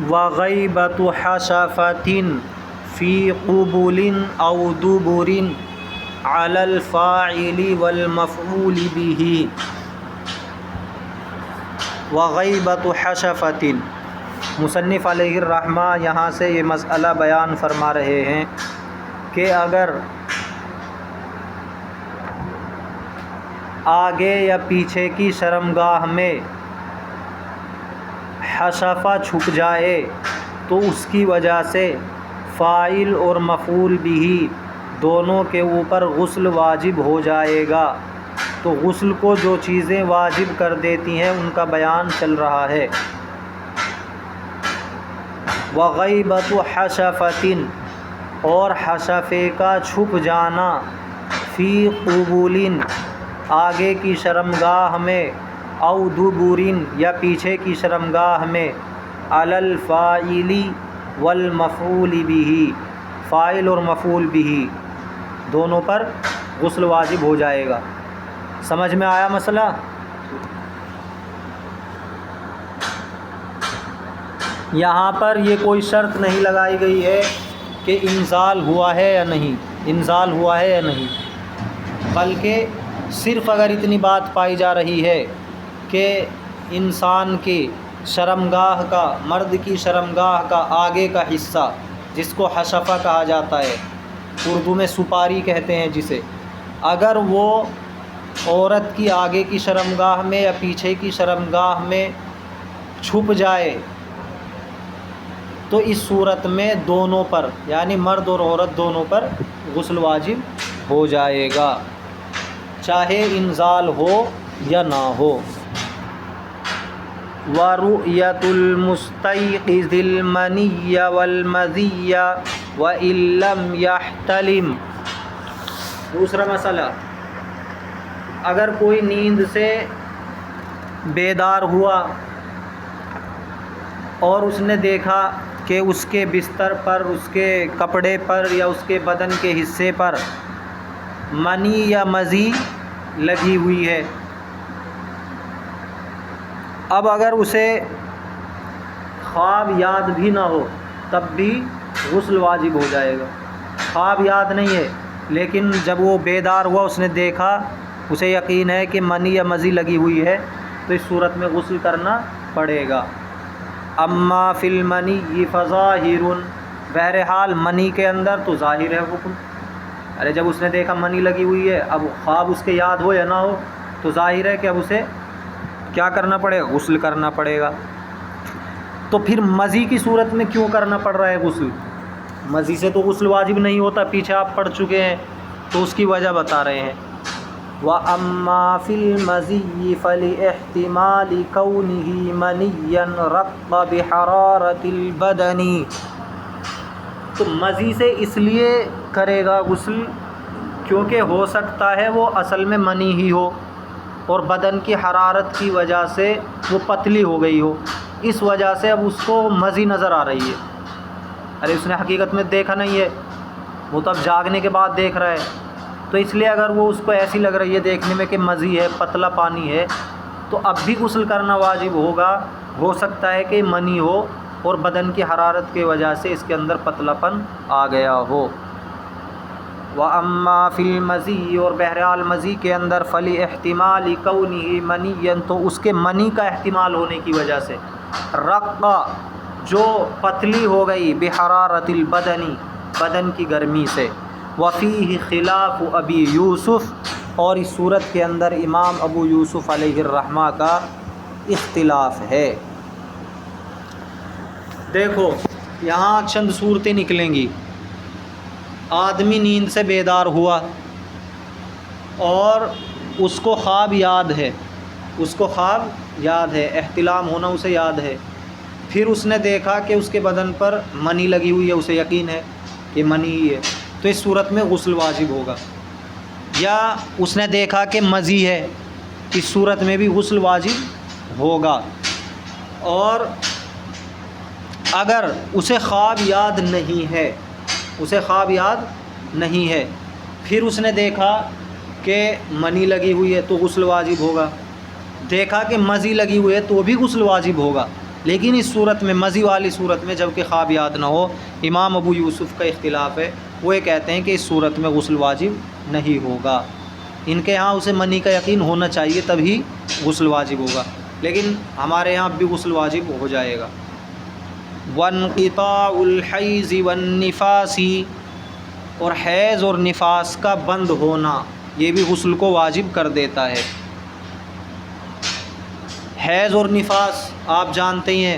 وغیبۃ حشفۃ فی قبول او دبر علی الفاعل والمفعول به۔ وغیبۃ حشفۃ، مصنف علیہ الرحمہ یہاں سے یہ مسئلہ بیان فرما رہے ہیں کہ اگر آگے یا پیچھے کی شرمگاہ میں حشفہ چھپ جائے تو اس کی وجہ سے فاعل اور مفعول بھی دونوں کے اوپر غسل واجب ہو جائے گا۔ تو غسل کو جو چیزیں واجب کر دیتی ہیں ان کا بیان چل رہا ہے۔ وغیبۃ حشفۃ، اور حشفے کا چھپ جانا، فی قبول، آگے کی شرمگاہ میں، او دبر، یا پیچھے کی شرمگاہ میں، علی الفاعل والمفعول به، فاعل اور مفعول به دونوں پر غسل واجب ہو جائے گا۔ سمجھ میں آیا مسئلہ؟ یہاں پر یہ کوئی شرط نہیں لگائی گئی ہے کہ انزال ہوا ہے یا نہیں، انزال ہوا ہے یا نہیں، بلکہ صرف اگر اتنی بات پائی جا رہی ہے کہ انسان کی شرمگاہ کا، مرد کی شرمگاہ کا آگے کا حصہ جس کو حشفہ کہا جاتا ہے، اردو میں سپاری کہتے ہیں جسے، اگر وہ عورت کی آگے کی شرمگاہ میں یا پیچھے کی شرمگاہ میں چھپ جائے تو اس صورت میں دونوں پر، یعنی مرد اور عورت دونوں پر غسل واجب ہو جائے گا، چاہے انزال ہو یا نہ ہو۔ وَرُؤْيَةُ الْمُسْتَيْقِظِ الْمَنِيَّ وَالْمَذِيَّ وَإِن لَّمْ يَحْتَلِمْ۔ دوسرا مسئلہ، اگر کوئی نیند سے بیدار ہوا اور اس نے دیکھا کہ اس کے بستر پر، اس کے کپڑے پر یا اس کے بدن کے حصے پر منی یا مزی لگی ہوئی ہے، اب اگر اسے خواب یاد بھی نہ ہو تب بھی غسل واجب ہو جائے گا۔ خواب یاد نہیں ہے لیکن جب وہ بیدار ہوا، اس نے دیکھا، اسے یقین ہے کہ منی یا مزی لگی ہوئی ہے، تو اس صورت میں غسل کرنا پڑے گا۔ اما فی المنی فظاہر، بہرحال منی کے اندر تو ظاہر ہے حکم، ارے جب اس نے دیکھا منی لگی ہوئی ہے، اب خواب اس کے یاد ہو یا نہ ہو تو ظاہر ہے کہ اب اسے کیا کرنا پڑے گا؟ غسل کرنا پڑے گا۔ تو پھر مزی کی صورت میں کیوں کرنا پڑ رہا ہے غسل؟ مزی سے تو غسل واجب نہیں ہوتا، پیچھے آپ پڑھ چکے ہیں، تو اس کی وجہ بتا رہے ہیں۔ وَأَمَّا فِي الْمَزِيِّ فَلِاحْتِمَالِ كَوْنِهِ مَنِيًّا رَقَّ بِحَرَارَةِ الْبَدَنِ، تو مزی سے اس لیے کرے گا غسل کیونکہ ہو سکتا ہے وہ اصل میں منی ہی ہو اور بدن کی حرارت کی وجہ سے وہ پتلی ہو گئی ہو، اس وجہ سے اب اس کو مزی نظر آ رہی ہے۔ ارے اس نے حقیقت میں دیکھا نہیں ہے، وہ تو اب جاگنے کے بعد دیکھ رہا ہے، تو اس لیے اگر وہ اس کو ایسی لگ رہی ہے دیکھنے میں کہ مزی ہے، پتلا پانی ہے، تو اب بھی غسل کرنا واجب ہوگا۔ ہو سکتا ہے کہ منی ہو اور بدن کی حرارت کی وجہ سے اس کے اندر پتلا پن آ گیا ہو۔ وَأَمَّا فِي الْمَزِيِّ، اور بہرحال مزی کے اندر، فَلِاحْتِمَالِ كَوْنِهِ مَنِيًّا، تو اس کے منی کا احتمال ہونے کی وجہ سے، رقّ، جو پتلی ہو گئی، بحرارت البدن، بدن کی گرمی سے، وفیہ خلاف ابی یوسف، اور اس صورت کے اندر امام ابو یوسف علیہ الرحمہ کا اختلاف ہے۔ دیکھو یہاں چند صورتیں نکلیں گی۔ آدمی نیند سے بیدار ہوا اور اس کو خواب یاد ہے، اس کو خواب یاد ہے، احتلام ہونا اسے یاد ہے، پھر اس نے دیکھا کہ اس کے بدن پر منی لگی ہوئی ہے، اسے یقین ہے کہ منی ہی ہے، تو اس صورت میں غسل واجب ہوگا۔ یا اس نے دیکھا کہ مزی ہے، اس صورت میں بھی غسل واجب ہوگا۔ اور اگر اسے خواب یاد نہیں ہے، اسے خواب یاد نہیں ہے، پھر اس نے دیکھا کہ منی لگی ہوئی ہے تو غسل واجب ہوگا، دیکھا کہ مزی لگی ہوئی ہے تو بھی غسل واجب ہوگا۔ لیکن اس صورت میں مزی والی صورت میں جب کہ خواب یاد نہ ہو، امام ابو یوسف کا اختلاف ہے، وہ یہ کہتے ہیں کہ اس صورت میں غسل واجب نہیں ہوگا۔ ان کے ہاں اسے منی کا یقین ہونا چاہیے تبھی غسل واجب ہوگا، لیکن ہمارے یہاں بھی غسل واجب ہو جائے گا۔ وانقطاع الحیض والنفاس، اور حیض اور نفاس کا بند ہونا یہ بھی غسل کو واجب کر دیتا ہے۔ حیض اور نفاس آپ جانتے ہی ہیں،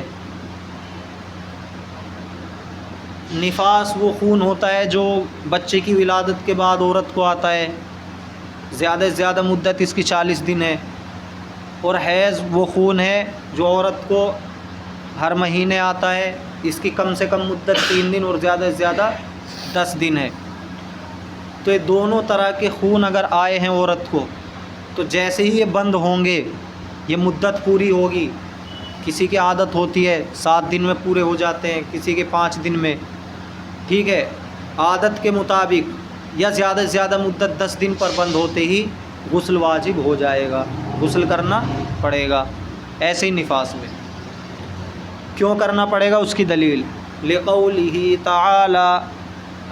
نفاس وہ خون ہوتا ہے جو بچے کی ولادت کے بعد عورت کو آتا ہے، زیادہ سے زیادہ مدت اس کی 40 دن ہے، اور حیض وہ خون ہے جو عورت کو ہر مہینے آتا ہے، اس کی کم سے کم مدت 3 دن اور زیادہ سے زیادہ 10 دن ہے۔ تو یہ دونوں طرح کے خون اگر آئے ہیں عورت کو، تو جیسے ہی یہ بند ہوں گے، یہ مدت پوری ہوگی، کسی کی عادت ہوتی ہے 7 دن میں پورے ہو جاتے ہیں، کسی کے 5 دن میں، ٹھیک ہے، عادت کے مطابق یا زیادہ سے زیادہ مدت 10 دن پر بند ہوتے ہی غسل واجب ہو جائے گا، غسل کرنا پڑے گا۔ ایسے ہی نفاس میں کیوں کرنا پڑے گا، اس کی دلیل لقولہ تعالی،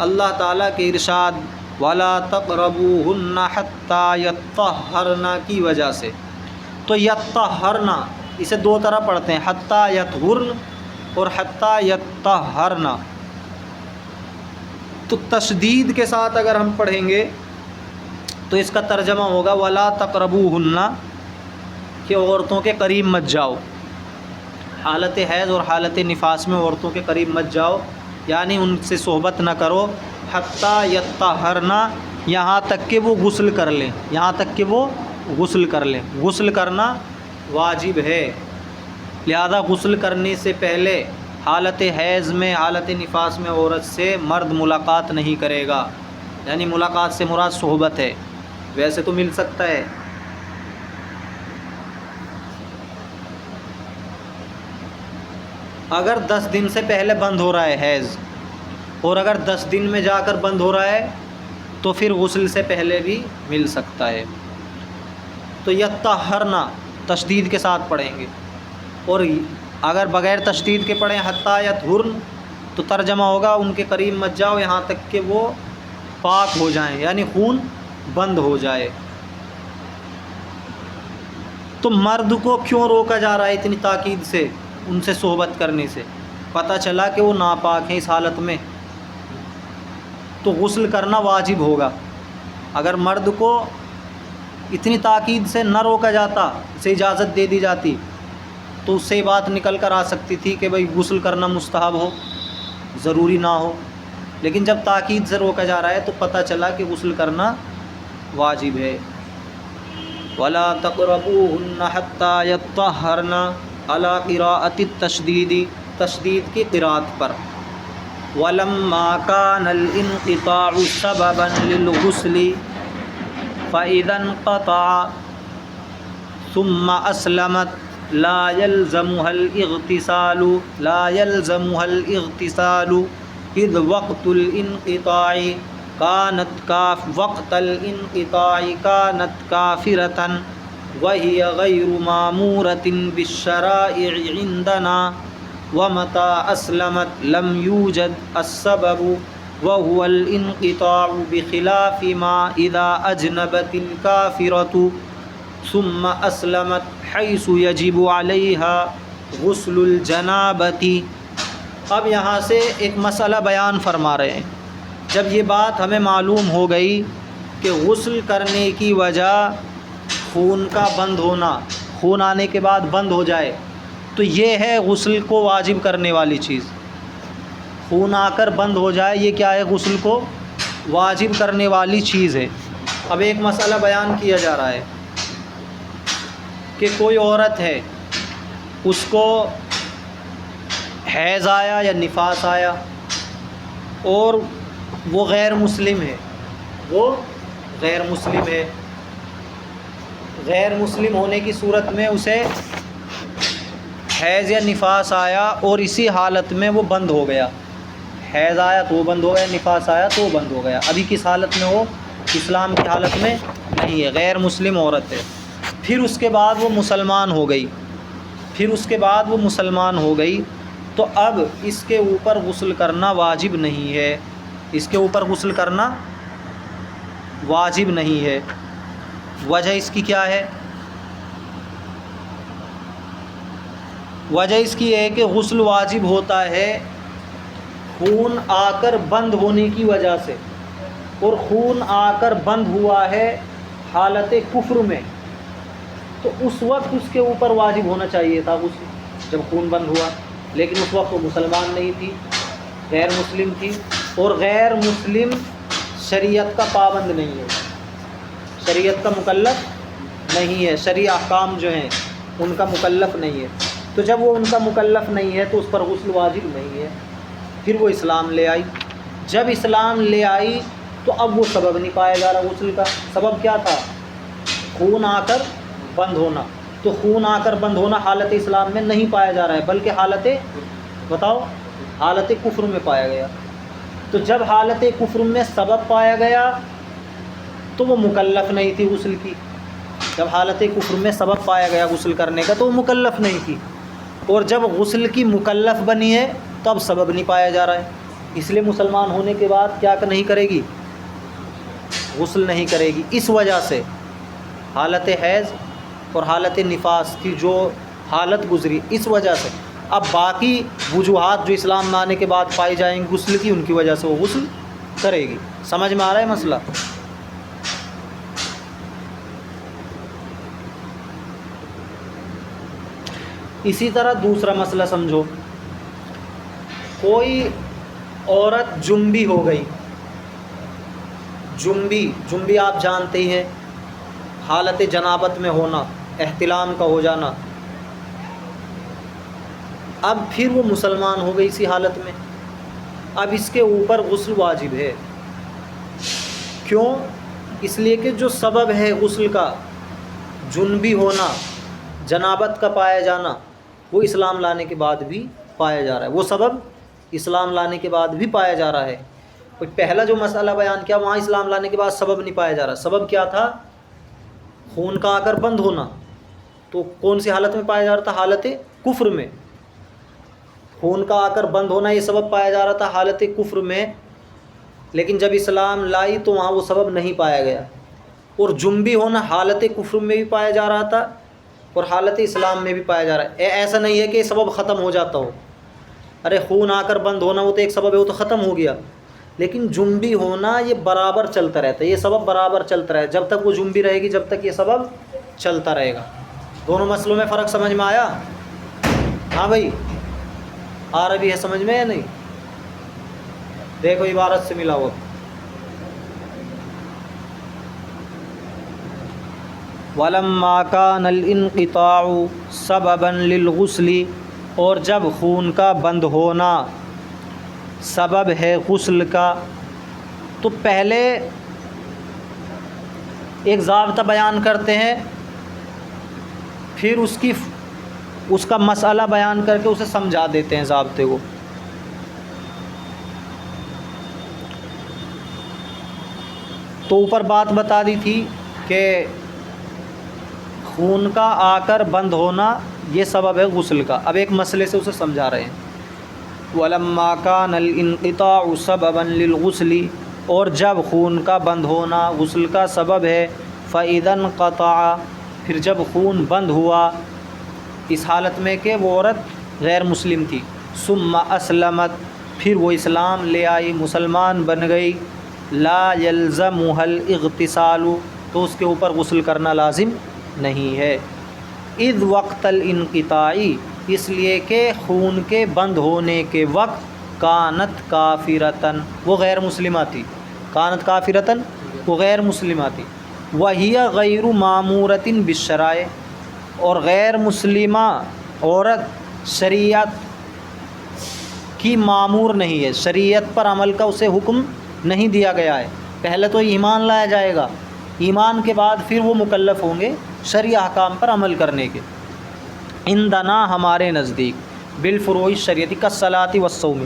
اللہ تعالیٰ کے ارشاد وَلَا تَقْرَبُوهُنَّ حَتَّى يَطَّهَّرْنَ کی وجہ سے۔ تو یطہرنا اسے 2 طرح پڑھتے ہیں، حتیٰ یطہرن اور حتیٰ یطہرن۔ تو تشدید کے ساتھ اگر ہم پڑھیں گے تو اس کا ترجمہ ہوگا وَلَا تَقْرَبُوهُنَّ، کہ عورتوں کے قریب مت جاؤ، حالت حیض اور حالت نفاس میں عورتوں کے قریب مت جاؤ، یعنی ان سے صحبت نہ کرو، حتیٰ یطہرن، یہاں تک کہ وہ غسل کر لیں، یہاں تک کہ وہ غسل کر لیں۔ غسل کرنا واجب ہے، لہذا غسل کرنے سے پہلے حالت حیض میں، حالت نفاس میں عورت سے مرد ملاقات نہیں کرے گا، یعنی ملاقات سے مراد صحبت ہے، ویسے تو مل سکتا ہے۔ اگر 10 دن سے پہلے بند ہو رہا ہے حیض، اور اگر 10 دن میں جا کر بند ہو رہا ہے تو پھر غسل سے پہلے بھی مل سکتا ہے۔ تو یطہرنا تشدید کے ساتھ پڑھیں گے، اور اگر بغیر تشدید کے پڑھیں حتیٰ یطہرن تو ترجمہ ہوگا ان کے قریب مت جاؤ یہاں تک کہ وہ پاک ہو جائیں، یعنی خون بند ہو جائے۔ تو مرد کو کیوں روکا جا رہا ہے اتنی تاکید سے ان سے صحبت کرنے سے؟ پتہ چلا کہ وہ ناپاک ہیں اس حالت میں، تو غسل کرنا واجب ہوگا۔ اگر مرد کو اتنی تاکید سے نہ روکا جاتا، اسے اجازت دے دی جاتی، تو اس سے یہ بات نکل کر آ سکتی تھی کہ بھئی غسل کرنا مستحب ہو، ضروری نہ ہو، لیکن جب تاکید سے روکا جا رہا ہے تو پتہ چلا کہ غسل کرنا واجب ہے۔ وَلَا تَقْرَبُوهُنَّ حَتَّى يَطَّهَّرْنَ عَلَى قِرَاءَةِ التَّشْدِيدِ، تشدید کی قراءت پر۔ وَلَمَّا كَانَ الْإِنْقِطَاعُ سَبَبًا لِلْغُسْلِ فَإِذَا انْقَطَعَ ثُمَّ أَسْلَمَتْ لا يلزمها الاغتسال إذ وقت الانقطاع كانت كافرة وهي غير مامورة بالشرائع عندنا، ومتى أسلمت لم يوجد السبب وهو الانقطاع، بخلاف ما إذا أجنبت الكافرة ثم اسلمت حيث يجب عليها غسل الجنابة۔ اب یہاں سے ایک مسئلہ بیان فرما رہے ہیں۔ جب یہ بات ہمیں معلوم ہو گئی کہ غسل کرنے کی وجہ خون کا بند ہونا، خون آنے کے بعد بند ہو جائے، تو یہ ہے غسل کو واجب کرنے والی چیز۔ خون آ کر بند ہو جائے، یہ کیا ہے؟ غسل کو واجب کرنے والی چیز ہے۔ اب ایک مسئلہ بیان کیا جا رہا ہے کہ کوئی عورت ہے، اس کو حیض آیا یا نفاس آیا، اور وہ غیر مسلم ہے، غیر مسلم ہونے کی صورت میں اسے حیض یا نفاس آیا اور اسی حالت میں وہ بند ہو گیا، حیض آیا تو وہ بند ہو گیا، نفاس آیا تو وہ بند ہو گیا۔ ابھی کس حالت میں ہو؟ اسلام کی حالت میں نہیں ہے، غیر مسلم عورت ہے۔ پھر اس کے بعد وہ مسلمان ہو گئی، پھر اس کے بعد وہ مسلمان ہو گئی تو اب اس کے اوپر غسل کرنا واجب نہیں ہے، اس کے اوپر غسل کرنا واجب نہیں ہے۔ وجہ اس کی کیا ہے؟ وجہ اس کی ہے کہ غسل واجب ہوتا ہے خون آ کر بند ہونے کی وجہ سے، اور خون آ کر بند ہوا ہے حالت کفر میں، تو اس وقت اس کے اوپر واجب ہونا چاہیے تھا غسل جب خون بند ہوا، لیکن اس وقت وہ مسلمان نہیں تھی، غیر مسلم تھی، اور غیر مسلم شریعت کا پابند نہیں ہے، شریعت کا مکلف نہیں ہے، شرعی احکام جو ہیں ان کا مکلف نہیں ہے۔ تو جب وہ ان کا مکلف نہیں ہے تو اس پر غسل واجب نہیں ہے۔ پھر وہ اسلام لے آئی، جب اسلام لے آئی تو اب وہ سبب نہیں پایا جا رہا غسل کا۔ سبب کیا تھا؟ خون آ کر بند ہونا، تو خون آ کر بند ہونا حالت اسلام میں نہیں پایا جا رہا ہے، بلکہ حالت کفر میں پایا گیا۔ تو جب حالت کفر میں سبب پایا گیا تو وہ مکلف نہیں تھی غسل کی، جب حالت کفر میں سبب پایا گیا غسل کرنے کا تو وہ مکلف نہیں تھی، اور جب غسل کی مکلف بنی ہے تو اب سبب نہیں پایا جا رہا ہے، اس لیے مسلمان ہونے کے بعد کیا نہیں کرے گی؟ غسل نہیں کرے گی۔ اس وجہ سے حالت حیض اور حالت نفاس کی جو حالت گزری، اس وجہ سے اب باقی وجوہات جو اسلام میں آنے کے بعد پائی جائیں گی غسل کی، ان کی وجہ سے وہ غسل کرے گی۔ سمجھ میں آ رہا ہے مسئلہ؟ اسی طرح دوسرا مسئلہ سمجھو، کوئی عورت جنبی ہو گئی، جنبی آپ جانتے ہی ہیں، حالت جنابت میں ہونا، احتلام کا ہو جانا۔ اب پھر وہ مسلمان ہو گئی اسی حالت میں، اب اس کے اوپر غسل واجب ہے۔ کیوں؟ اس لیے کہ جو سبب ہے غسل کا، جنبی ہونا، جنابت کا پایا جانا، وہ اسلام لانے کے بعد بھی پایا جا رہا ہے، وہ سبب اسلام لانے کے بعد بھی پایا جا رہا ہے۔ پہلا جو مسئلہ بیان کیا وہاں اسلام لانے کے بعد سبب نہیں پایا جا رہا، سبب کیا تھا؟ خون کا آ کر بند ہونا، تو کون سی حالت میں پایا جا رہا تھا؟ حالت کفر میں۔ خون کا آ کر بند ہونا یہ سبب پایا جا رہا تھا حالت کفر میں، لیکن جب اسلام لائی تو وہاں وہ سبب نہیں پایا گیا۔ اور جنبی ہونا حالت کفر میں بھی پایا جا رہا تھا اور حالت اسلام میں بھی پایا جا رہا ہے۔ ایسا نہیں ہے کہ یہ سبب ختم ہو جاتا ہو، ارے خون آ کر بند ہونا وہ تو ایک سبب ہے، وہ تو ختم ہو گیا، لیکن جنبی ہونا یہ برابر چلتا رہتا ہے، یہ سبب برابر چلتا رہے، جب تک وہ جنبی رہے گی جب تک یہ سبب چلتا رہے گا۔ دونوں مسئلوں میں فرق سمجھ میں آیا؟ ہاں بھائی، عربی ہے سمجھ میں یا نہیں؟ دیکھو عبارت سے ملا ہوا، وَلَمَّا كَانَ الْإِنْقِطَاعُ سَبَبًا لِلْغُسْلِ، اور جب خون کا بند ہونا سبب ہے غسل کا، تو پہلے ایک ضابطہ بیان کرتے ہیں، پھر اس کا مسئلہ بیان کر کے اسے سمجھا دیتے ہیں ضابطے کو۔ تو اوپر بات بتا دی تھی کہ خون کا آ کر بند ہونا یہ سبب ہے غسل کا، اب ایک مسئلے سے اسے سمجھا رہے ہیں۔ وَلَمَّا كَانَ الْإِنْقِطَاعُ سَبَبًا لِلْغُسْلِ، اور جب خون کا بند ہونا غسل کا سبب ہے، فَإِذَا انْقَطَعَ، پھر جب خون بند ہوا اس حالت میں کہ وہ عورت غیر مسلم تھی، ثُمَّ أَسْلَمَتْ، پھر وہ اسلام لے آئی، مسلمان بن گئی، لَا يَلْزَمُهَا الْاغْتِسَالُ، تو اس کے اوپر غسل کرنا لازم نہیں ہے۔ اذ وقت الانقطاع، اس لیے کہ خون کے بند ہونے کے وقت، کانت کافرتن، وہ غیر مسلمہ تھی، کانت کافرتن، وہ غیر مسلمہ تھی، وہی غیر معمورۃ بالشرائع، اور غیر مسلمہ عورت شریعت کی معمور نہیں ہے، شریعت پر عمل کا اسے حکم نہیں دیا گیا ہے۔ پہلے تو ایمان لایا جائے گا، ایمان کے بعد پھر وہ مکلف ہوں گے شرعی احکام پر عمل کرنے کے۔ عندنا، ہمارے نزدیک، بالفروع الشریعتی کالصلاۃ والصوم،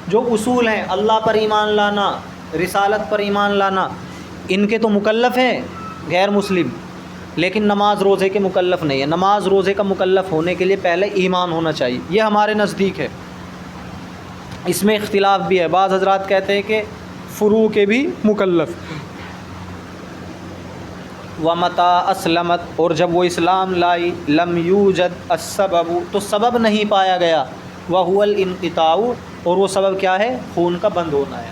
جو اصول ہیں اللہ پر ایمان لانا، رسالت پر ایمان لانا، ان کے تو مکلف ہیں غیر مسلم، لیکن نماز روزے کے مکلف نہیں ہے۔ نماز روزے کا مکلف ہونے کے لیے پہلے ایمان ہونا چاہیے، یہ ہمارے نزدیک ہے۔ اس میں اختلاف بھی ہے، بعض حضرات کہتے ہیں کہ فروع کے بھی مکلف۔ وَمَتَا أَسْلَمَتْ، اور جب وہ اسلام لائی، لَمْ يُوجَدْ السَّبَبُ، تو سبب نہیں پایا گیا، وَهُوَ الْانْقِطَاعُ، اور وہ سبب کیا ہے؟ خون کا بند ہونا ہے۔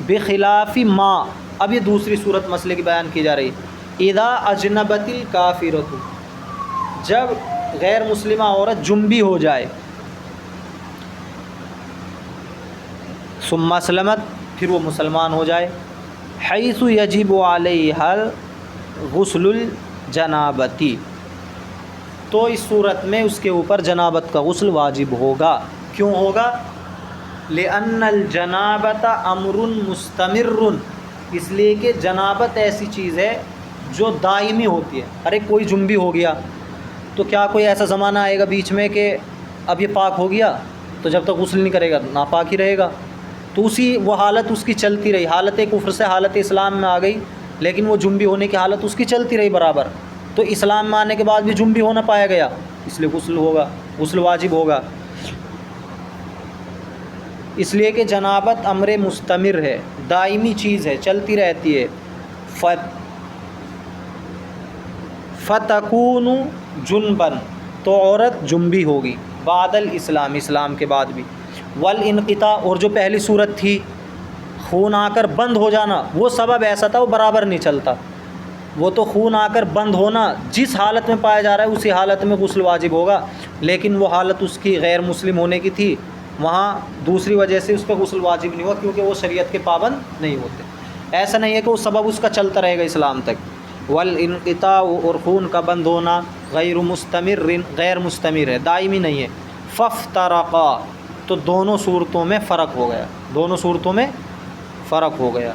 بخلاف ما، اب یہ دوسری صورت مسئلے کی بیان کی جا رہی ہے، اذا اجنبت الکافرۃ، جب غیر مسلمہ عورت جنبی ہو جائے، ثم اسلمت، پھر وہ مسلمان ہو جائے، حیث یجب علیہا غسل الجنابتی، تو اس صورت میں اس کے اوپر جنابت کا غسل واجب ہوگا۔ کیوں ہوگا؟ لأن الجنابت امر مستمر، اس لیے کہ جنابت ایسی چیز ہے جو دائمی ہوتی ہے۔ ارے کوئی جنبی ہو گیا تو کیا کوئی ایسا زمانہ آئے گا بیچ میں کہ اب یہ پاک ہو گیا تو جب تک غسل نہیں کرے گا ناپاک ہی رہے گا؟ تو وہ حالت اس کی چلتی رہی، حالت کفر سے حالت اسلام میں آ گئی، لیکن وہ جنبی ہونے کی حالت اس کی چلتی رہی برابر، تو اسلام میں آنے کے بعد بھی جنبی ہونا پایا گیا، اس لیے غسل ہوگا، غسل واجب ہوگا۔ اس لیے کہ جنابت امر مستمر ہے، دائمی چیز ہے، چلتی رہتی ہے۔ فتکون جنبن، تو عورت جنبی ہوگی، بعد الاسلام، اسلام کے بعد بھی۔ والانقطاع، اور جو پہلی صورت تھی خون آ کر بند ہو جانا، وہ سبب ایسا تھا وہ برابر نہیں چلتا، وہ تو خون آ کر بند ہونا جس حالت میں پایا جا رہا ہے اسی حالت میں غسل واجب ہوگا، لیکن وہ حالت اس کی غیر مسلم ہونے کی تھی، وہاں دوسری وجہ سے اس پہ غسل واجب نہیں ہوا کیونکہ وہ شریعت کے پابند نہیں ہوتے۔ ایسا نہیں ہے کہ وہ سبب اس کا چلتا رہے گا اسلام تک۔ والانقطاع، اور خون کا بند ہونا، غیر مستمر، غیر مستمر ہے، دائمی نہیں ہے۔ فافترقا، تو دونوں صورتوں میں فرق ہو گیا، دونوں صورتوں میں فرق ہو گیا۔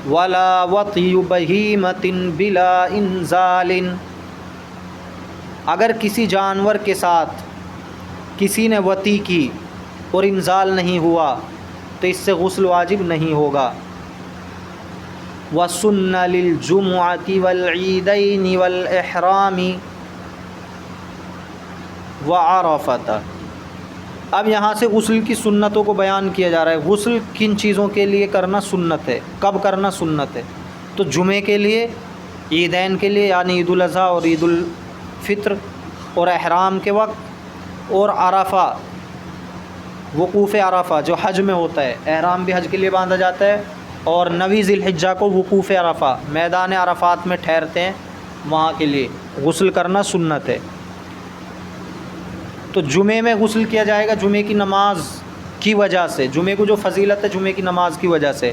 ولا وطی بہیمۃ بلا انزال، اگر کسی جانور کے ساتھ کسی نے وطی کی اور انزال نہیں ہوا تو اس سے غسل واجب نہیں ہوگا۔ وسن للجمعۃ والعیدین والاحرام وعرفۃ، اب یہاں سے غسل کی سنتوں کو بیان کیا جا رہا ہے۔ غسل کن چیزوں کے لیے کرنا سنت ہے، کب کرنا سنت ہے؟ تو جمعے کے لیے، عیدین کے لیے یعنی عید الاضحیٰ اور عید الفطر، اور احرام کے وقت، اور عرفہ، وقوف عرفہ جو حج میں ہوتا ہے، احرام بھی حج کے لیے باندھا جاتا ہے، اور 9 ذی الحجہ کو وقوف عرفہ، میدان عرفات میں ٹھہرتے ہیں، وہاں کے لیے غسل کرنا سنت ہے۔ تو جمعے میں غسل کیا جائے گا جمعے کی نماز کی وجہ سے، جمعے کو جو فضیلت ہے جمعے کی نماز کی وجہ سے۔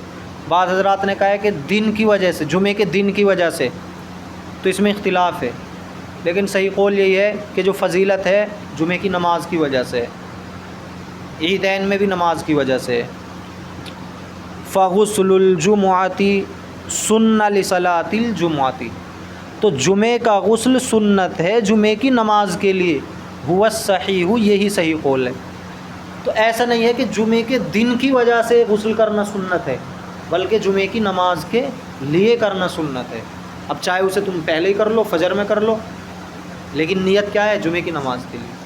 بعض حضرات نے کہا ہے کہ دن کی وجہ سے، جمعے کے دن کی وجہ سے، تو اس میں اختلاف ہے، لیکن صحیح قول یہی ہے کہ جو فضیلت ہے جمعے کی نماز کی وجہ سے، عیدین میں بھی نماز کی وجہ سے۔ فغسل الجمعۃ سن لصلاۃ الجمعۃ، تو جمعے کا غسل سنت ہے جمعے کی نماز کے لیے، ہوا صحیح، یہی صحیح قول ہے۔ تو ایسا نہیں ہے کہ جمعے کے دن کی وجہ سے غسل کرنا سنت ہے، بلکہ جمعے کی نماز کے لیے کرنا سنت ہے۔ اب چاہے اسے تم پہلے ہی کر لو، فجر میں کر لو، لیکن نیت کیا ہے؟ جمعے کی نماز کے لیے۔